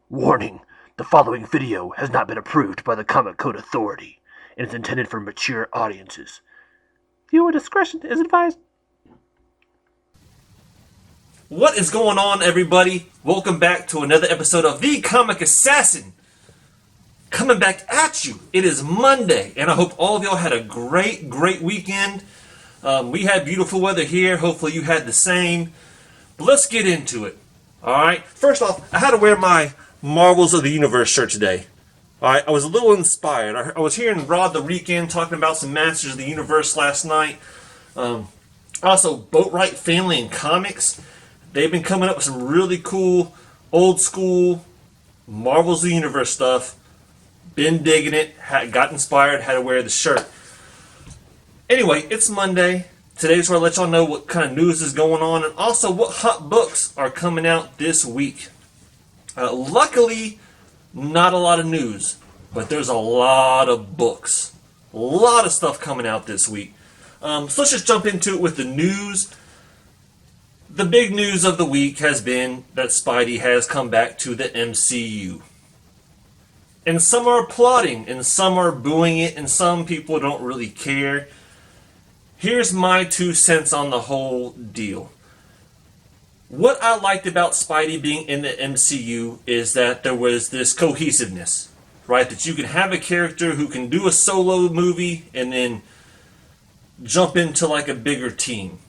Warning, the following video has not been approved by the Comic Code Authority and is intended for mature audiences. Viewer discretion is advised. What is going on, everybody? Welcome back to another episode of The.Comic.Assassin. Coming back at you. It is Monday, and I hope all of y'all had a great weekend. We had beautiful weather here. Hopefully you had the same. But let's get into it. Alright, first off, I had to wear my Marvels of the Universe shirt today. Alright, I was a little inspired. I was hearing Rod the Weekend talking about some Masters of the Universe last night. Also, Boatwright Family and Comics. They've been coming up with some really cool, old school Marvels of the Universe stuff. Been digging it. Got inspired. Had to wear the shirt. Anyway, it's Monday. Today's where I let y'all know what kind of news is going on and also what hot books are coming out this week. Luckily, not a lot of news, but there's a lot of books. A lot of stuff coming out this week. So let's just jump into it with the news. The big news of the week has been that Spidey has come back to the MCU. And some are applauding, and some are booing it, and some people don't really care. Here's my 2 cents on the whole deal. What I liked about Spidey being in the MCU is that there was this cohesiveness, right? That you can have a character who can do a solo movie and then jump into like a bigger team,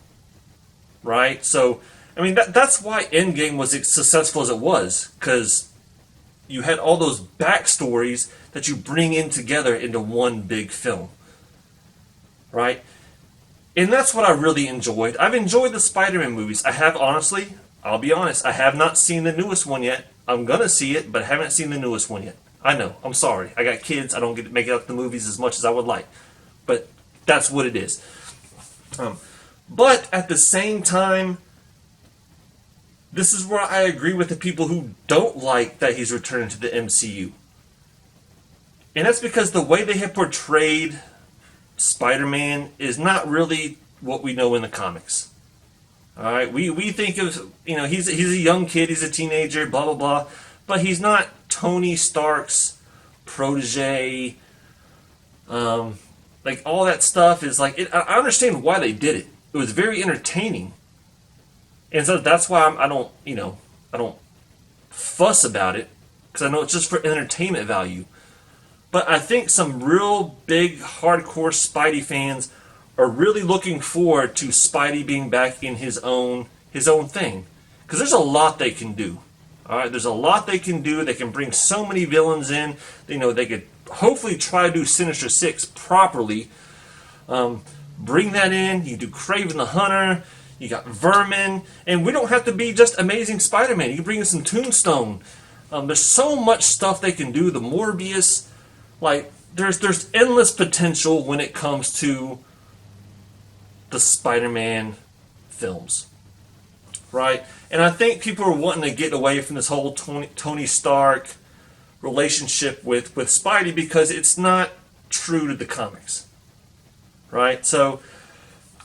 right? So, I mean, that's why Endgame was as successful as it was, because you had all those backstories that you bring in together into one big film, right? And that's what I really enjoyed. I've enjoyed the Spider-Man movies. I have, honestly, I'll be honest, I have not seen the newest one yet. I'm going to see it, but I haven't seen the newest one yet. I know, I'm sorry. I got kids, I don't get to make it up to the movies as much as I would like. But that's what it is. But at the same time, this is where I agree with the people who don't like that he's returning to the MCU. And that's because the way they have portrayed Spider-Man is not really what we know in the comics. Alright, we think of, he's a young kid, he's a teenager, blah blah blah, but he's not Tony Stark's protege. Like all that stuff is like, I understand why they did it. It was very entertaining. And so that's why I don't fuss about it, because I know it's just for entertainment value. But I think some real big, hardcore Spidey fans are really looking forward to Spidey being back in his own thing. Because there's a lot they can do. Alright, there's a lot they can do. They can bring so many villains in. They could hopefully try to do Sinister Six properly. Bring that in. You do Kraven the Hunter. You got Vermin. And we don't have to be just Amazing Spider-Man. You can bring in some Tombstone. There's so much stuff they can do. The Morbius. Like, there's endless potential when it comes to the Spider-Man films, right? And I think people are wanting to get away from this whole Tony Stark relationship with Spidey because it's not true to the comics, right? So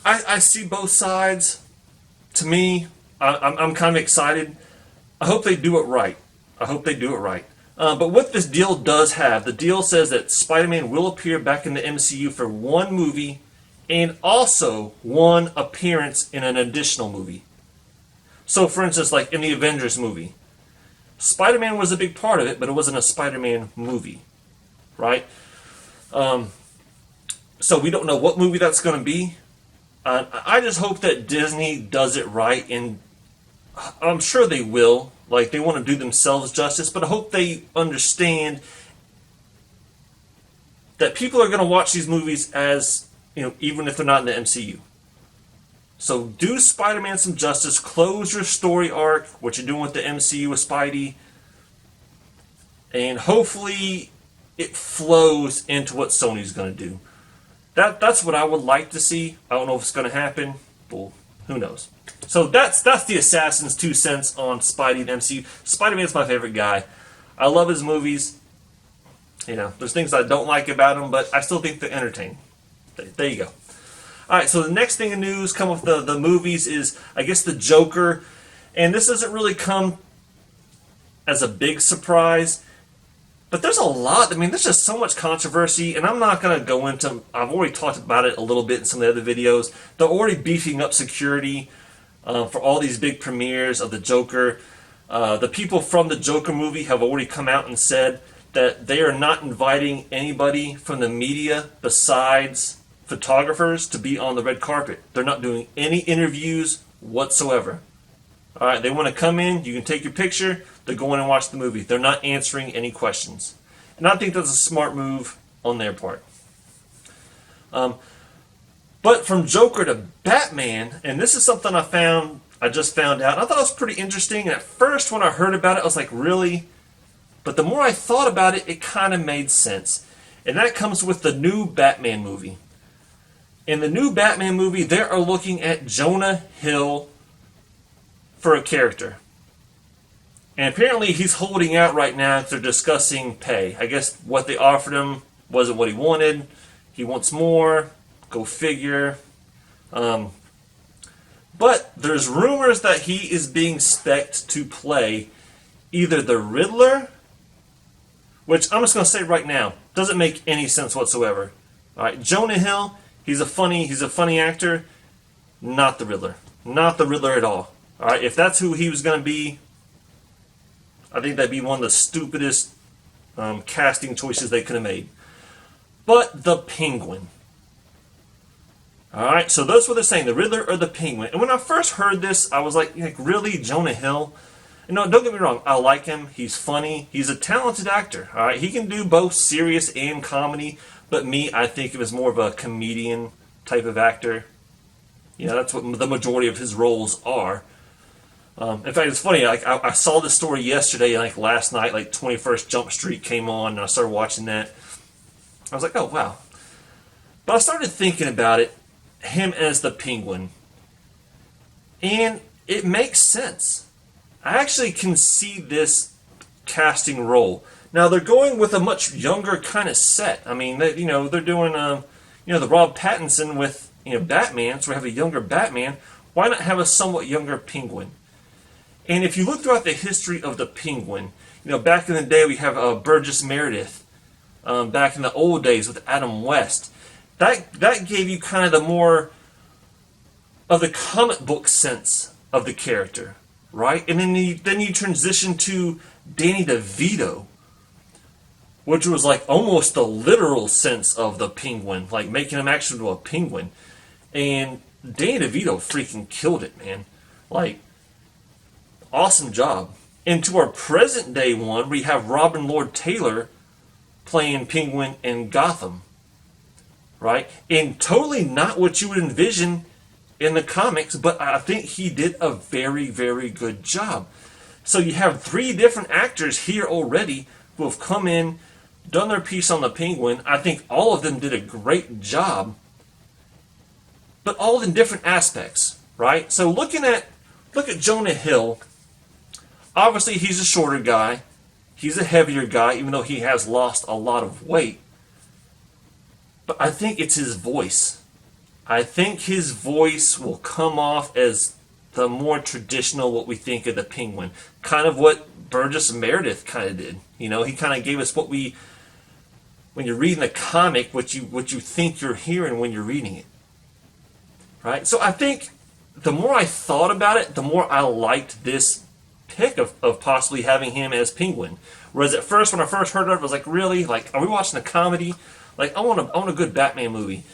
I see both sides. To me, I'm kind of excited. I hope they do it right. But what this deal does have, the deal says that Spider-Man will appear back in the MCU for one movie and also one appearance in an additional movie. So, for instance, like in the Avengers movie, Spider-Man was a big part of it, but it wasn't a Spider-Man movie, right? So we don't know what movie that's going to be. I just hope that Disney does it right, and I'm sure they will. Like, they want to do themselves justice, but I hope they understand that people are going to watch these movies as, even if they're not in the MCU. So do Spider-Man some justice, close your story arc, what you're doing with the MCU with Spidey, and hopefully it flows into what Sony's going to do. That's what I would like to see. I don't know if it's going to happen. Well, who knows? So that's the Assassin's 2 cents on Spidey and MCU. Spider-Man's my favorite guy. I love his movies. There's things I don't like about him, but I still think they're entertaining. There you go. Alright, so the next thing in news come with the movies is, I guess, the Joker. And this doesn't really come as a big surprise. But there's a lot. I mean, there's just so much controversy, and I'm not going to go into. I've already talked about it a little bit in some of the other videos. They're already beefing up security for all these big premieres of the Joker. The people from the Joker movie have already come out and said that they are not inviting anybody from the media besides photographers to be on the red carpet. They're not doing any interviews whatsoever. All right, they want to come in, you can take your picture, they're going and watch the movie. They're not answering any questions. And I think that's a smart move on their part. But from Joker to Batman, and this is something I just found out, and I thought it was pretty interesting. And at first when I heard about it, I was like, really? But the more I thought about it, it kind of made sense. And that comes with the new Batman movie. In the new Batman movie, they are looking at Jonah Hill for a character. And apparently he's holding out right now because they're discussing pay. I guess what they offered him wasn't what he wanted. He wants more. Go figure. But there's rumors that he is being spec'd to play either the Riddler, which I'm just going to say right now, doesn't make any sense whatsoever. All right, Jonah Hill, he's a funny actor, not the Riddler. Not the Riddler at all. All right, if that's who he was going to be, I think that'd be one of the stupidest casting choices they could have made. But the Penguin. All right, so that's what they're saying, the Riddler or the Penguin. And when I first heard this, I was like really, Jonah Hill? You know, don't get me wrong, I like him. He's funny. He's a talented actor. All right, he can do both serious and comedy. But me, I think of him as more of a comedian type of actor. You know, that's what the majority of his roles are. In fact, it's funny. Like I saw this story yesterday, like last night, like 21st Jump Street came on, and I started watching that. I was like, oh wow. But I started thinking about it, him as the Penguin, and it makes sense. I actually can see this casting role. Now they're going with a much younger kind of set. I mean, they're doing the Rob Pattinson with Batman, so we have a younger Batman. Why not have a somewhat younger Penguin? And if you look throughout the history of the Penguin, back in the day we have Burgess Meredith. Back in the old days with Adam West, that gave you kind of the more of the comic book sense of the character, right? And then you transition to Danny DeVito, which was like almost the literal sense of the Penguin, like making him actually into a penguin. And Danny DeVito freaking killed it, man. Like, awesome job. And to our present day one, we have Robin Lord Taylor playing Penguin in Gotham, right? And totally not what you would envision in the comics, but I think he did a very, very good job. So you have 3 different actors here already who have come in, done their piece on the Penguin. I think all of them did a great job, but all in different aspects, right? So look at Jonah Hill. Obviously, he's a shorter guy. He's a heavier guy, even though he has lost a lot of weight. But I think it's his voice. I think his voice will come off as the more traditional, what we think of the Penguin. Kind of what Burgess Meredith kind of did. He kind of gave us what when you're reading the comic, what you think you're hearing when you're reading it. Right? So I think the more I thought about it, the more I liked this pick of possibly having him as Penguin. Whereas at first, when I first heard of it, I was like, really? Like, are we watching a comedy? Like, I want a good Batman movie.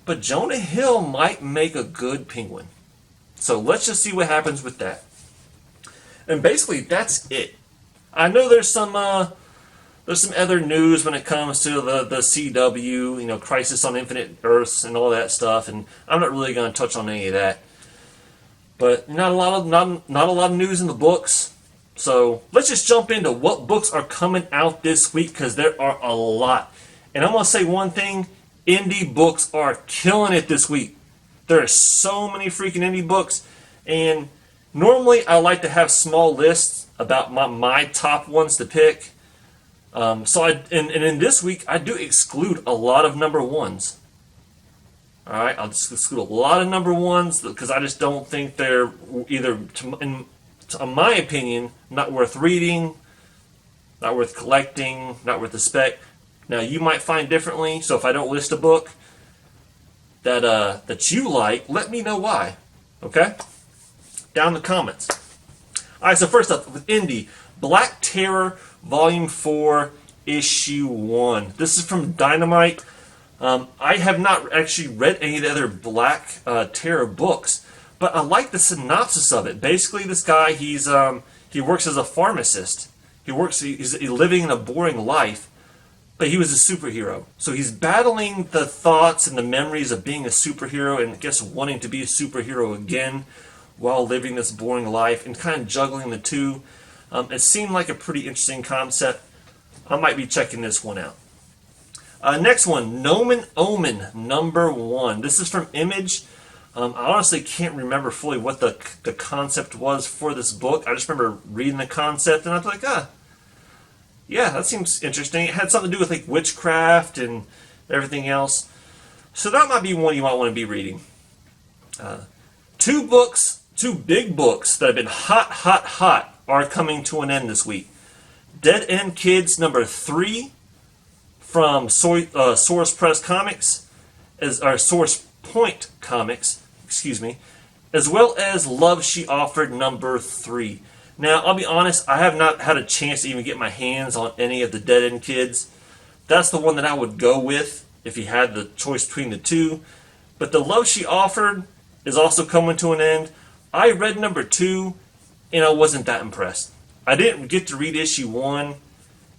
But Jonah Hill might make a good Penguin. So let's just see what happens with that. And basically, that's it. I know there's some other news when it comes to the CW, Crisis on Infinite Earths and all that stuff, and I'm not really going to touch on any of that. But not a lot of news in the books. So let's just jump into what books are coming out this week, because there are a lot. And I'm going to say one thing, indie books are killing it this week. There are so many freaking indie books, and normally I like to have small lists about my top ones to pick. So in this week, I do exclude a lot of number ones. All right, I'll just exclude a lot of number ones because I just don't think they're either, in in my opinion, not worth reading, not worth collecting, not worth the spec. Now, you might find differently, so if I don't list a book that you like, let me know why. Okay? Down in the comments. All right, so first up, with Indie, Black Terror, Volume 4, Issue 1. This is from Dynamite. I have not actually read any of the other Black Terror books, but I like the synopsis of it. Basically, this guy, he works as a pharmacist. He's living in a boring life, but he was a superhero. So he's battling the thoughts and the memories of being a superhero and I guess wanting to be a superhero again while living this boring life and kind of juggling the two. It seemed like a pretty interesting concept. I might be checking this one out. Next one, Nomen Omen, number 1. This is from Image. I honestly can't remember fully what the concept was for this book. I just remember reading the concept and I was like, yeah, that seems interesting. It had something to do with like witchcraft and everything else. So that might be one you might want to be reading. Two big books that have been hot are coming to an end this week. Dead End Kids number 3 from Source Press Comics, Source Point Comics, as well as Love She Offered number 3. Now, I'll be honest, I have not had a chance to even get my hands on any of the Dead End Kids. That's the one that I would go with if you had the choice between the two. But the Love She Offered is also coming to an end. I read number 2, and I wasn't that impressed. I didn't get to read issue 1.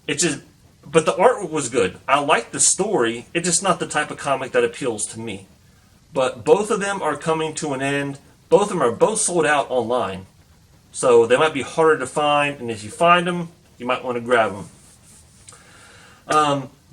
But the artwork was good. I liked the story. It's just not the type of comic that appeals to me. But both of them are coming to an end. Both of them are both sold out online. So they might be harder to find, and if you find them, you might want to grab them.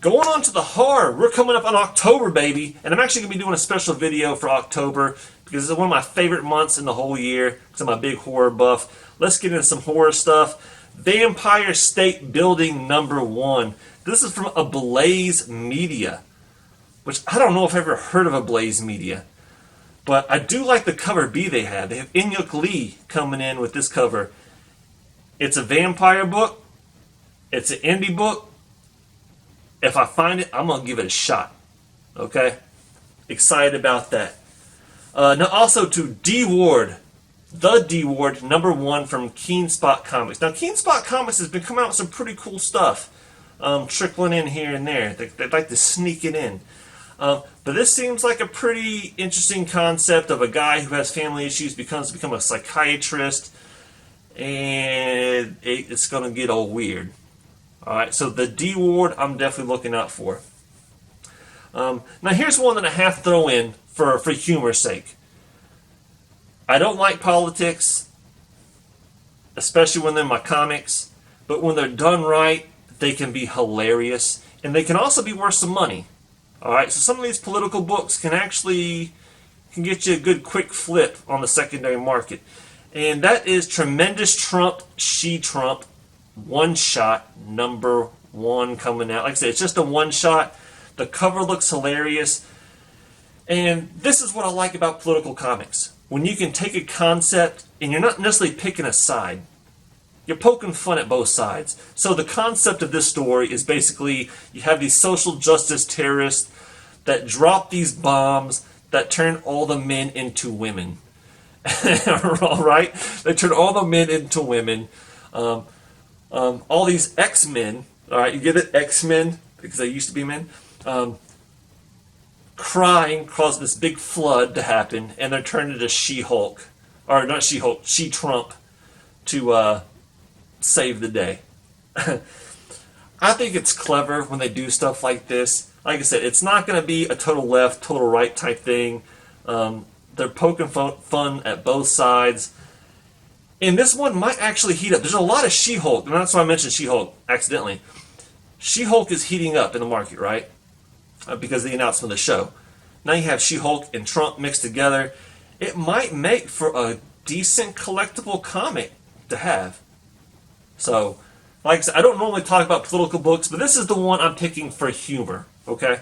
Going on to the horror, we're coming up on October, baby, and I'm actually going to be doing a special video for October because it's one of my favorite months in the whole year because I'm a big horror buff. Let's get into some horror stuff. Vampire State Building number 1. This is from Ablaze Media, which I don't know if I've ever heard of Ablaze Media. But I do like the cover B they have. They have Inyuk Lee coming in with this cover. It's a vampire book. It's an indie book. If I find it, I'm going to give it a shot. Okay? Excited about that. Now also to D Ward. The D Ward, number 1 from Keen Spot Comics. Now Keen Spot Comics has been coming out with some pretty cool stuff. Trickling in here and there. They'd like to sneak it in. But this seems like a pretty interesting concept of a guy who has family issues become a psychiatrist, and it's going to get all weird. Alright, so the D Ward, I'm definitely looking out for. Now here's one that I have to throw in for humor's sake. I don't like politics, especially when they're in my comics, but when they're done right, they can be hilarious, and they can also be worth some money. Alright, so some of these political books can get you a good quick flip on the secondary market. And that is Tremendous Trump, She Trump, one-shot, number 1 coming out. Like I said, it's just a one-shot. The cover looks hilarious. And this is what I like about political comics. When you can take a concept and you're not necessarily picking a side. You're poking fun at both sides. So the concept of this story is basically you have these social justice terrorists that drop these bombs that turn all the men into women. All right? They turn all the men into women. All these X-Men, all right, you get it? X-Men, because they used to be men, crying caused this big flood to happen, and they're turned into She-Hulk, or not She-Hulk, She-Trump, to save the day. I think it's clever when they do stuff like this. Like I said, it's not going to be a total left, total right type thing. They're poking fun at both sides. And this one might actually heat up. There's a lot of She-Hulk, and that's why I mentioned She-Hulk accidentally. She-Hulk is heating up in the market, right? Because of the announcement of the show. Now you have She-Hulk and Trump mixed together. It might make for a decent collectible comic to have. So, like I said, I don't normally talk about political books, but this is the one I'm picking for humor, okay?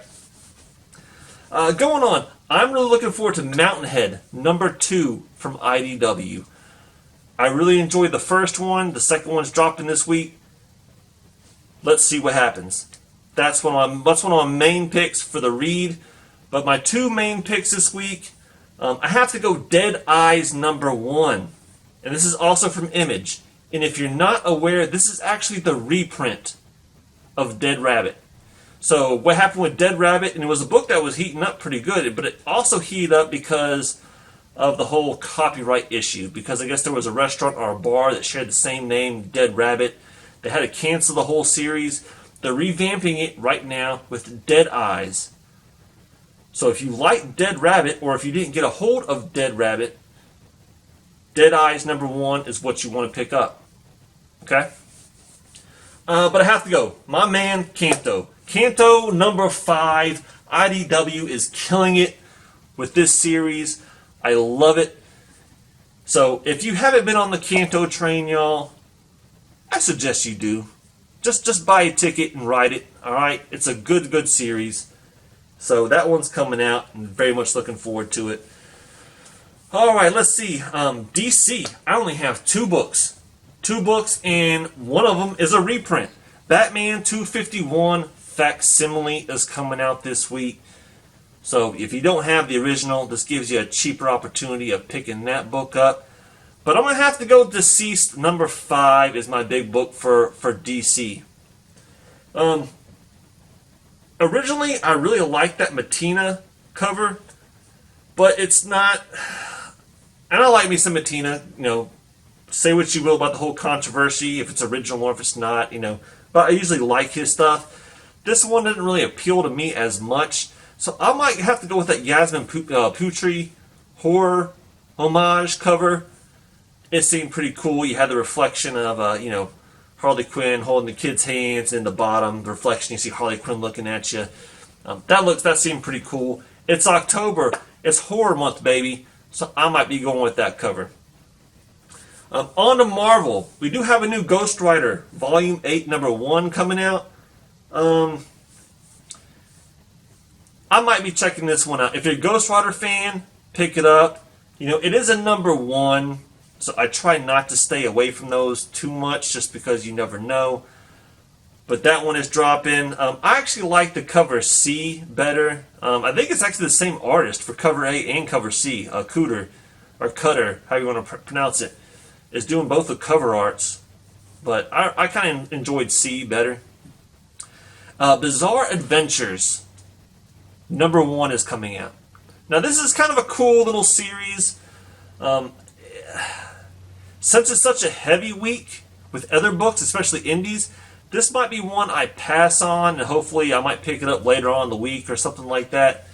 Going on, I'm really looking forward to Mountainhead, number 2 from IDW. I really enjoyed the first one. The second one's dropping this week. Let's see what happens. That's one of my main picks for the read. But my two main picks this week, I have to go Dead Eyes #1. And this is also from Image. And if you're not aware, this is actually the reprint of Dead Rabbit. So what happened with Dead Rabbit, and it was a book that was heating up pretty good, but it also heated up because of the whole copyright issue. Because I guess there was a restaurant or a bar that shared the same name, Dead Rabbit. They had to cancel the whole series. They're revamping it right now with Dead Eyes. So if you like Dead Rabbit, or if you didn't get a hold of Dead Rabbit, Dead Eyes #1 is what you want to pick up. Okay? But I have to go. My man, Kanto. Kanto #5. IDW is killing it with this series. I love it. So if you haven't been on the Kanto train, y'all, I suggest you do. Just buy a ticket and ride it. Alright? It's a good series. So that one's coming out, and very much looking forward to it. Alright, let's see. DC. I only have 2 books. 2 books, and one of them is a reprint. Batman 251 Facsimile is coming out this week. So if you don't have the original, this gives you a cheaper opportunity of picking that book up. But I'm going to have to go Deceased #5 is my big book for DC. Originally, I really liked that Matina cover, but it's not... And I like me some Matina, say what you will about the whole controversy, if it's original or if it's not, but I usually like his stuff. This one didn't really appeal to me as much, so I might have to go with that Yasmin Putri horror homage cover. It seemed pretty cool. You had the reflection of, Harley Quinn holding the kid's hands, and in the bottom, the reflection, you see Harley Quinn looking at you. That seemed pretty cool. It's October. It's horror month, baby. So I might be going with that cover. On to Marvel. We do have a new Ghost Rider, Volume 8, #1 coming out. I might be checking this one out. If you're a Ghost Rider fan, pick it up. It is a #1, so I try not to stay away from those too much just because you never know. But that one is dropping. I actually like the cover C better. I think it's actually the same artist for cover A and cover C. Cutter, how you want to pronounce it, is doing both the cover arts. But I kind of enjoyed C better. Bizarre Adventures #1 is coming out. Now this is kind of a cool little series. Since it's such a heavy week with other books, especially indies, this might be one I pass on, and hopefully I might pick it up later on in the week or something like that.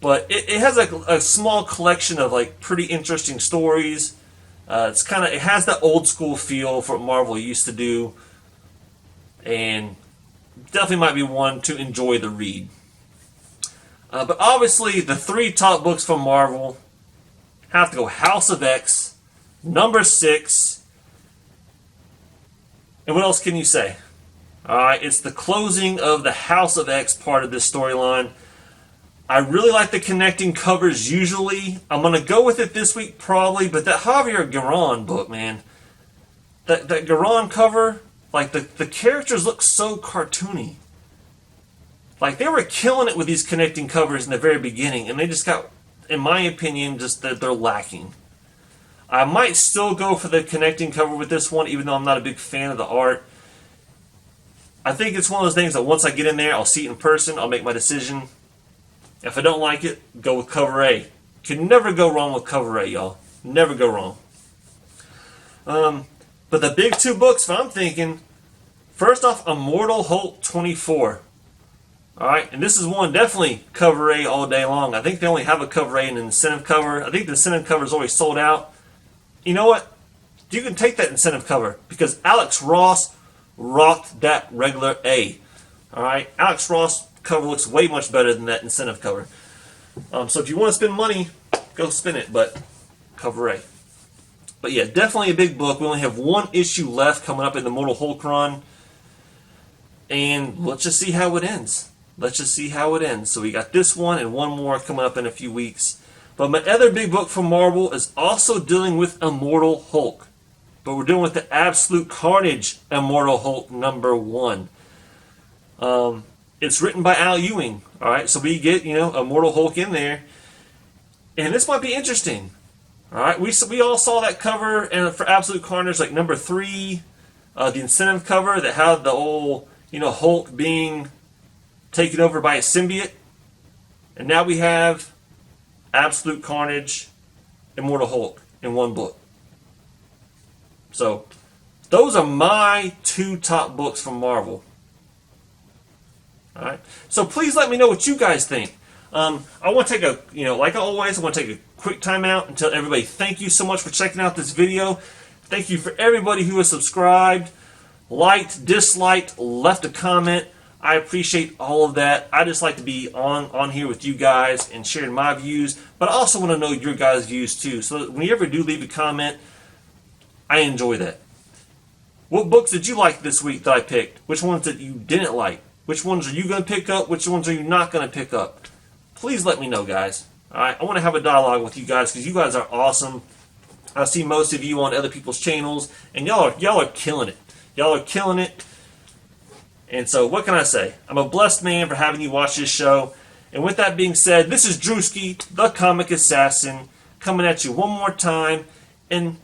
But it has a small collection of pretty interesting stories. It has that old school feel for what Marvel used to do, and definitely might be one to enjoy the read. But obviously, the 3 top books from Marvel have to go House of X, #6. And what else can you say? Alright, it's the closing of the House of X part of this storyline. I really like the connecting covers usually. I'm going to go with it this week probably, but that Javier Garron book, man. That Garron cover, the characters look so cartoony. They were killing it with these connecting covers in the very beginning, and they just got, in my opinion, just that they're lacking. I might still go for the connecting cover with this one, even though I'm not a big fan of the art. I think it's one of those things that once I get in there, I'll see it in person, I'll make my decision. If I don't like it, go with cover A. Can never go wrong with cover A, y'all. Never go wrong. But the big 2 books, I'm thinking, first off, Immortal Hulk 24. Alright, and this is one definitely cover A all day long. I think they only have a cover A and an incentive cover. I think the incentive cover is always sold out. You know what? You can take that incentive cover because Alex Ross rocked that regular A. Alright, Alex Ross cover looks way much better than that incentive cover. So if you want to spend money, go spend it, but cover A. But yeah, definitely a big book. We only have 1 issue left coming up in the Mortal Hulk run. And let's just see how it ends. So we got this one and one more coming up in a few weeks. But my other big book from Marvel is also dealing with Immortal Hulk. But we're dealing with the Absolute Carnage Immortal Hulk #1. It's written by Al Ewing. All right, so we get, Immortal Hulk in there. And this might be interesting. All right, we all saw that cover and for Absolute Carnage, like #3, the incentive cover that had the old, Hulk being taken over by a symbiote. And now we have Absolute Carnage, Immortal Hulk in one book. So, those are my 2 top books from Marvel. All right. So please let me know what you guys think. I want to take like always, I want to take a quick time out and tell everybody thank you so much for checking out this video. Thank you for everybody who has subscribed, liked, disliked, left a comment. I appreciate all of that. I just like to be on here with you guys and sharing my views, but I also want to know your guys' views too. So when you ever do leave a comment, I enjoy that. What books did you like this week that I picked? Which ones that you didn't like? Which ones are you going to pick up? Which ones are you not going to pick up? Please let me know, guys. All right, I want to have a dialogue with you guys because you guys are awesome. I see most of you on other people's channels, and y'all are killing it. Y'all are killing it. And so, what can I say? I'm a blessed man for having you watch this show. And with that being said, this is Drewski, the Comic Assassin, coming at you one more time. And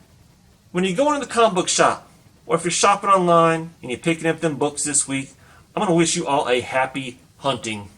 when you go into the comic book shop, or if you're shopping online and you're picking up them books this week, I'm going to wish you all a happy hunting